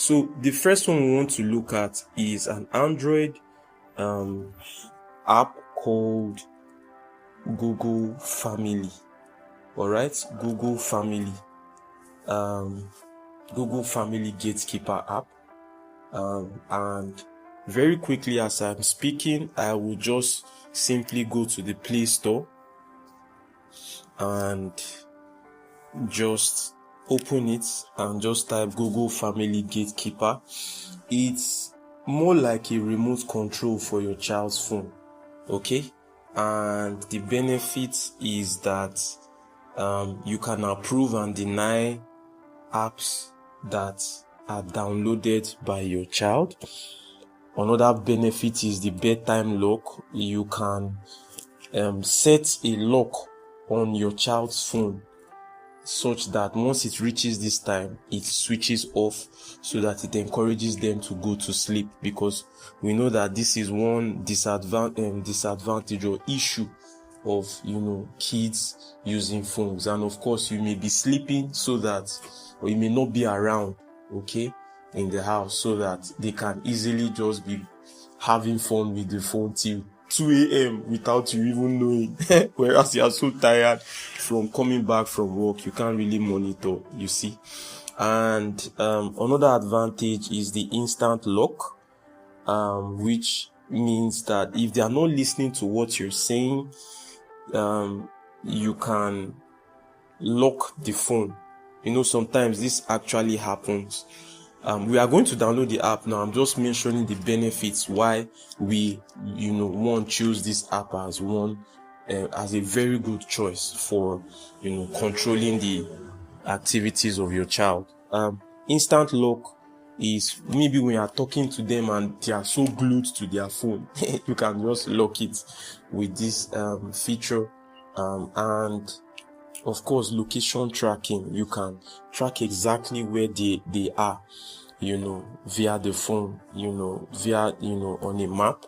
So the first one we want to look at is an Android app called Google Family. All right, Google Family Gatekeeper app. And very quickly, as I'm speaking, I will just simply go to the Play Store and just open it and just type Google Family Gatekeeper. It's more like a remote control for your child's phone, okay? And the benefit is that you can approve and deny apps that are downloaded by your child. Another benefit is the bedtime lock. You can set a lock on your child's phone such that once it reaches this time, it switches off so that it encourages them to go to sleep, because we know that this is one disadvantage or issue of kids using phones. And of course, you may be sleeping or you may not be around in the house, so that they can easily just be having fun with the phone till 2 a.m. without you even knowing. Whereas you are so tired from coming back from work, you can't really monitor, you see. And another advantage is the instant lock, which means that if they are not listening to what you're saying, you can lock the phone. Sometimes this actually happens. We are going to download the app now. I'm just mentioning the benefits why we, choose this app as as a very good choice for, controlling the activities of your child. Instant lock is maybe when you are talking to them and they are so glued to their phone, you can just lock it with this feature. And of course, location tracking. You can track exactly where they are, via the phone, on a map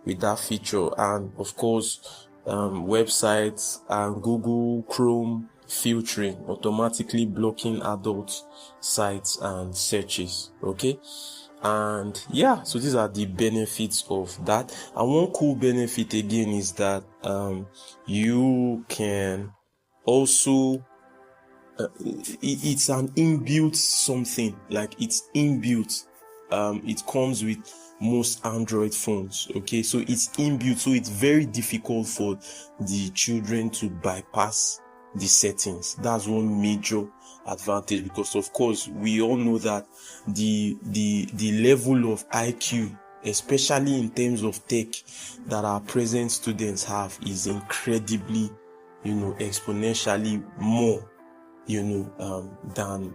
with that feature. And of course, websites and Google Chrome filtering, automatically blocking adult sites and searches. Okay. And so these are the benefits of that. And one cool benefit again is that you can also it's an inbuilt something, like it's inbuilt. It comes with most Android phones. Okay, so it's inbuilt, so it's very difficult for the children to bypass the settings. That's one major advantage, because of course we all know that the level of IQ, especially in terms of tech, that our present students have is incredibly, exponentially more, than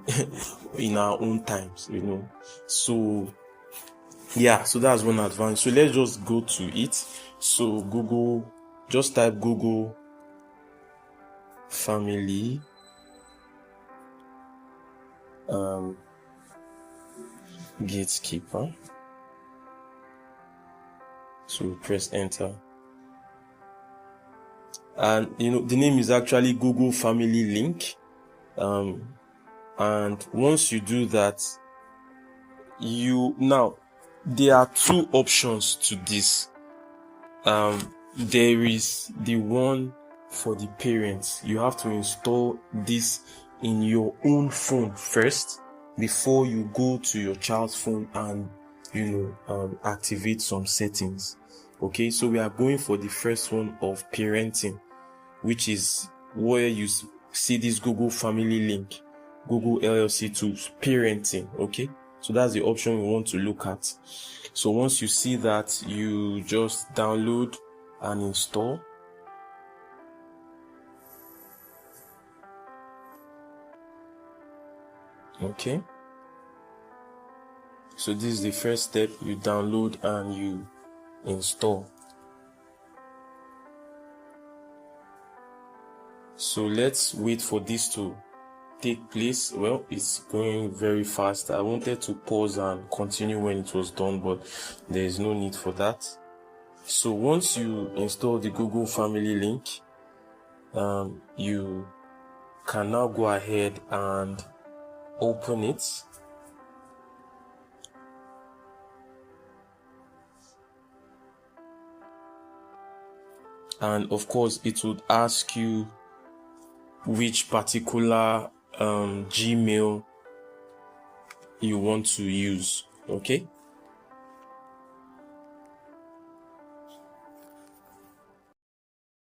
in our own times, So that's one advantage. So let's just go to it. So just type Google Family Gatekeeper. So press enter. And the name is actually Google Family Link. And once you do that, there are two options to this. There is the one for the parents. You have to install this in your own phone first before you go to your child's phone and activate some settings. Okay, so we are going for the first one of parenting, which is where you see this Google Family Link, Google LLC Tools, parenting. Okay, so that's the option we want to look at. So once you see that, you just download and install. Okay, so this is the first step. You download and you install. So let's wait for this to take place. Well, it's going very fast. I wanted to pause and continue when it was done, but there is no need for that. So once you install the Google Family Link, you can now go ahead and open it. and of course it would ask you which particular Gmail you want to use. Okay,